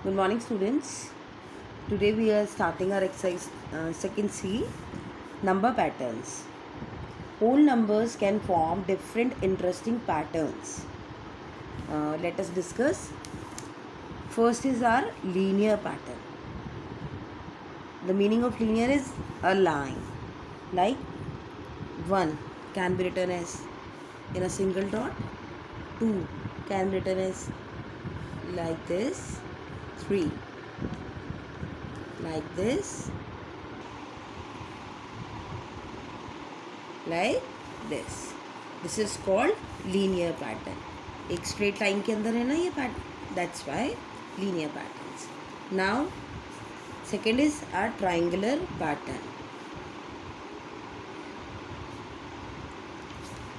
Good morning, students. Today we are starting our exercise second C, number patterns. Whole numbers can form different interesting patterns. Let us discuss. First is our linear pattern. The meaning of linear is a line. Like 1 can be written as in a single dot, 2 can be written as like this, 3 like this, like this is called linear pattern. एक straight line के अंदर है ना ये pattern, that's why linear patterns. Now second is our triangular pattern.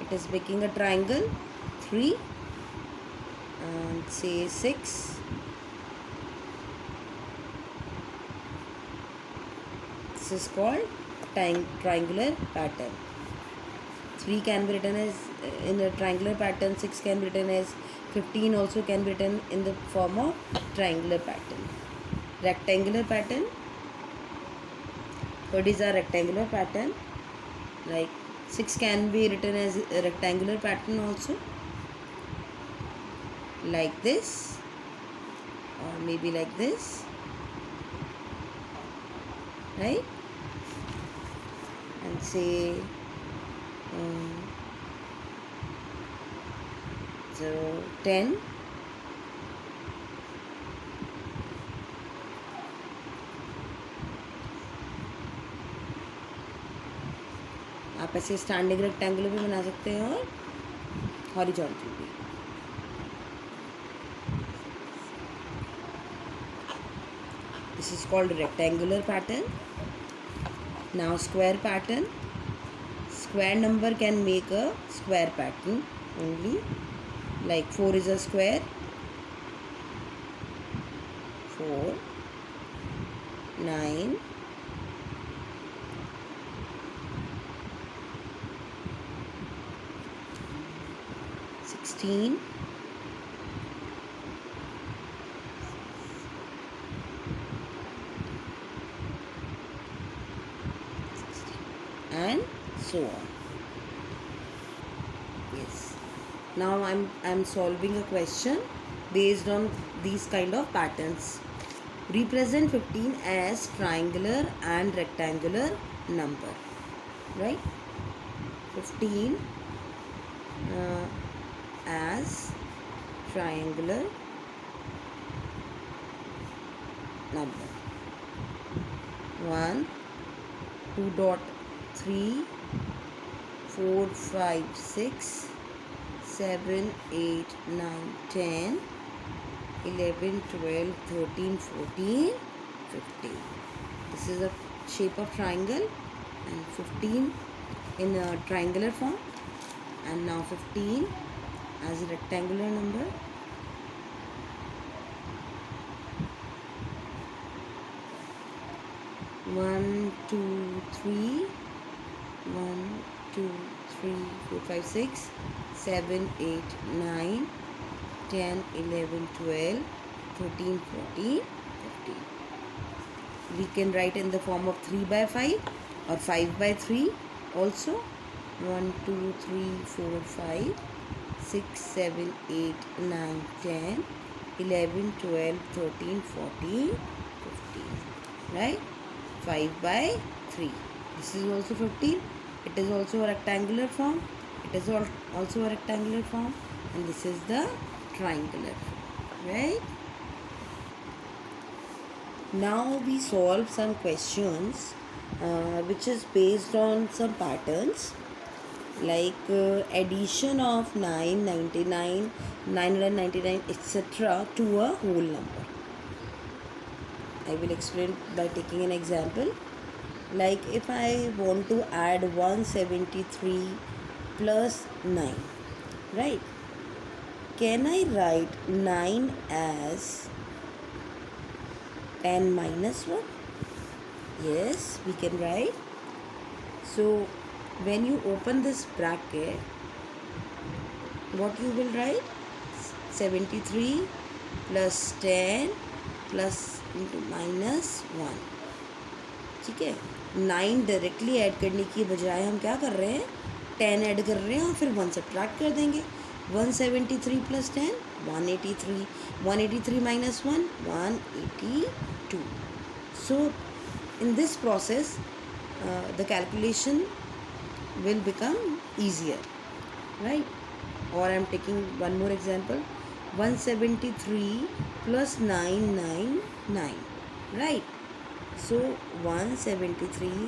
It is making a triangle 3 and say 6. This is called triangular pattern. 3 can be written as in a triangular pattern, 6 can be written as, 15 also can be written in the form of triangular pattern. Rectangular pattern. What is a rectangular pattern? Like 6 can be written as a rectangular pattern also. Like this or maybe like this. Right? And say so 10, आप ऐसे standing rectangular भी बना सकते हैं और horizontal भी. This is called rectangular pattern. Now square pattern. Square number can make a square pattern only. Like 4 is a square. 4, 9, 16, 16 and so on. Yes. Now I'm solving a question based on these kind of patterns. Represent 15 as triangular and rectangular number. Right? 15 as triangular number. 1, 2.3, 4, 5, 6, 7, 8, 9, 10, 11, 12, 13, 14, 15. This is a shape of triangle and 15 in a triangular form, and now 15 as a rectangular number. One, two, three, 1, 2, 3, 4, 5, 6, 7, 8, 9, 10, 11, 12, 13, 14, 15. We can write in the form of 3 by 5 or 5 by 3 also. 1, 2, 3, 4, 5, 6, 7, 8, 9, 10, 11, 12, 13, 14, 15. Right? 5 by 3. This is also 15. It is also a rectangular form. It is also a rectangular form. And this is the triangular form. Right? Now we solve some questions which is based on some patterns, like addition of 999, 999, etc. to a whole number. I will explain by taking an example. Like if I want to add 173 plus 9, right? Can I write 9 as 10 minus 1? Yes, we can write. So when you open this bracket, what you will write? 73 plus 10 plus into -1, ठीक है। 9 directly add करने की बजाय हम क्या कर रहे हैं, 10 ऐड कर रहे हैं और फिर 1 सब्ट्रैक्ट कर देंगे। 173 plus 10 183, 183 minus 1 182। So in this process the calculation will become easier, right? Or I'm taking one more example, 173 plus 999, right? So 173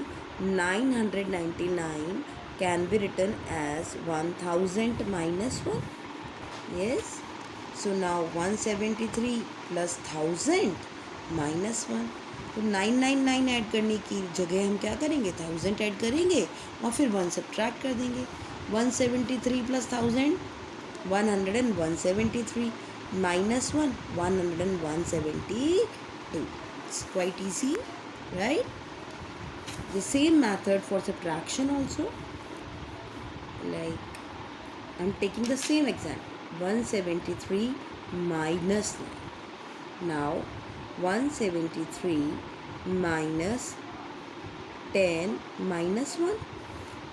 999 can be written as 1000 minus 1. Yes, so now 173 plus 1000 minus 1, तो 999 add करने की जगह हम क्या करेंगे, 1000 add करेंगे और फिर 1 सब्ट्रैक्ट कर देंगे। 173 plus 1000 173 minus 1 172। It's quite easy, right? The same method for subtraction also, like I'm taking the same example, 173 minus 9. Now 173 minus 10 minus 1,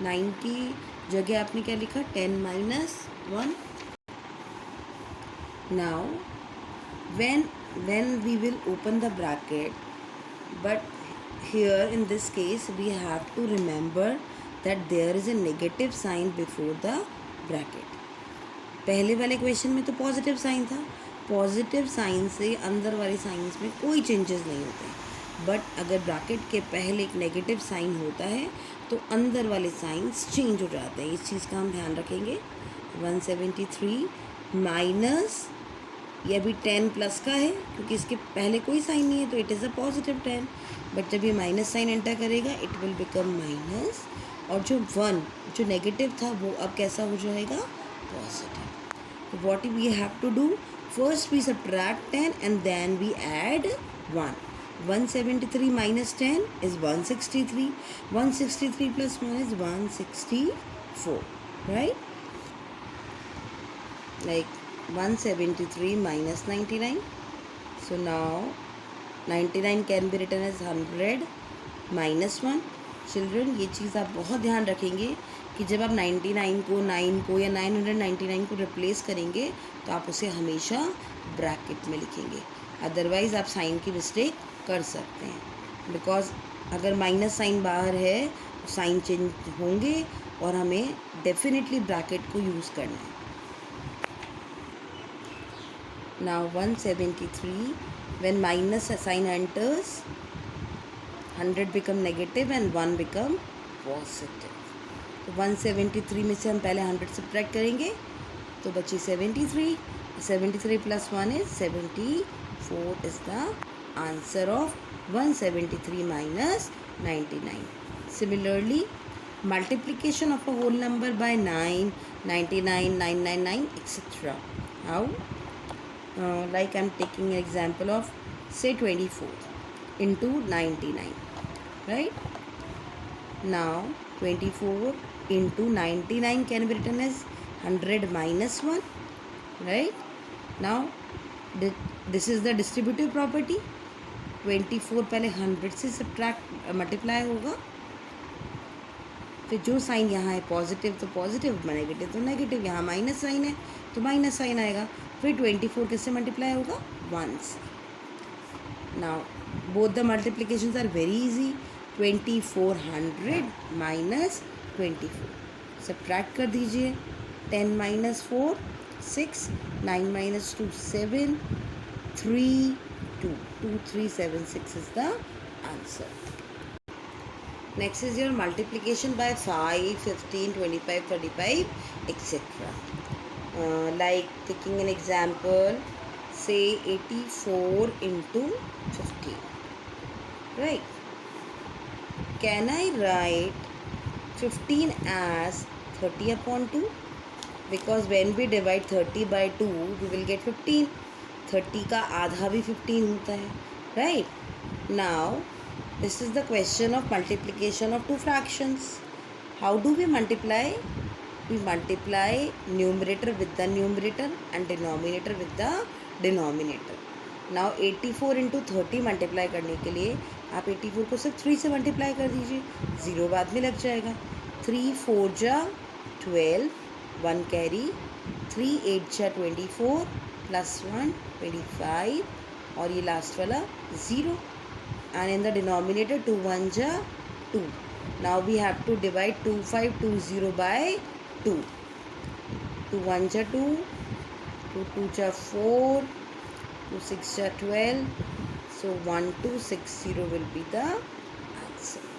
9 की जगह आपने क्या लिखा, 10 minus 1. Now when we will open the bracket, but here in this case we have to remember that there is a negative sign before the bracket. पहले वाले question में तो positive sign था, पॉजिटिव साइन से अंदर वाले science में कोई चेंजेस नहीं होते, बट अगर ब्रैकेट के पहले एक नेगेटिव साइन होता है तो अंदर वाले साइंस चेंज हो जाते हैं। इस चीज़ का हम ध्यान रखेंगे। 173 माइनस, ये अभी 10 प्लस का है क्योंकि इसके पहले कोई साइन नहीं है तो it is a positive 10, but जब ये माइनस साइन एंटर करेगा इट विल बिकम माइनस, और जो 1 जो नेगेटिव था वो अब कैसा हो जाएगा, पॉजिटिव। तो what we have to do, first we subtract 10 and then we add 1. 173 minus 10 is 163. 163 plus 1 is 164, right? Like 173 minus 99. So now 99 can be written as 100 minus 1. Children, ये चीज़ आप बहुत ध्यान रखेंगे कि जब आप 99 को 9 को या 999 को रिप्लेस करेंगे तो आप उसे हमेशा ब्रैकेट में लिखेंगे, अदरवाइज़ आप साइन की मिस्टेक कर सकते हैं, बिकॉज अगर माइनस साइन बाहर है साइन चेंज होंगे और हमें डेफिनेटली ब्रैकेट को यूज़ करना है। Now 173, when minus sign enters 100 become negative and 1 become positive. तो 173 में से हम पहले 100 सब्ट्रैक्ट करेंगे तो बची 73, 73 plus 1 is 74 is the answer of 173 minus 99. Similarly, multiplication of a whole number by 9, 99, 999, etc. How? Like I'm taking an example of say 24 into 99, right? Now 24 into 99 can be written as 100 minus 1, right? Now this is the distributive property. 24 पहले 100 से subtract multiply होगा, फिर जो sign यहाँ है positive तो positive, negative तो negative, यहाँ माइनस साइन है तो माइनस साइन आएगा, फिर 24 किससे मल्टीप्लाई होगा, 1 से। Now both the multiplications are very easy. 2400 minus 24 subtract कर दीजिए, 10 minus 4 6, 9 minus 2 7, 3 2, 2376 is the answer. Next is your multiplication by 5, 15, 25, 35, etc. Like taking an example, say 84 into 15, right? Can I write 15 as 30 upon 2? Because when we divide 30 by 2, we will get 15. 30 का आधा भी 15 होता है, right? Now this is the question of multiplication of two fractions. How do we multiply? We multiply numerator with the numerator and denominator with the denominator. Now 84 into 30 multiply करने के लिए आप 84 को सिर्फ 3 से मल्टीप्लाई कर दीजिए, 0 बाद में लग जाएगा। 3 4 जा 12, 1 कैरी, 3 8 जा 24 प्लस 1 25 और ये लास्ट वाला 0 एंड इन द डिनोमिनेटर 2 1 जा 2। Now we have to divide 2520 by 2। 2 1 जा 2, 2 2 जा 4, 2 6 ja 12, so 1260 will be the answer.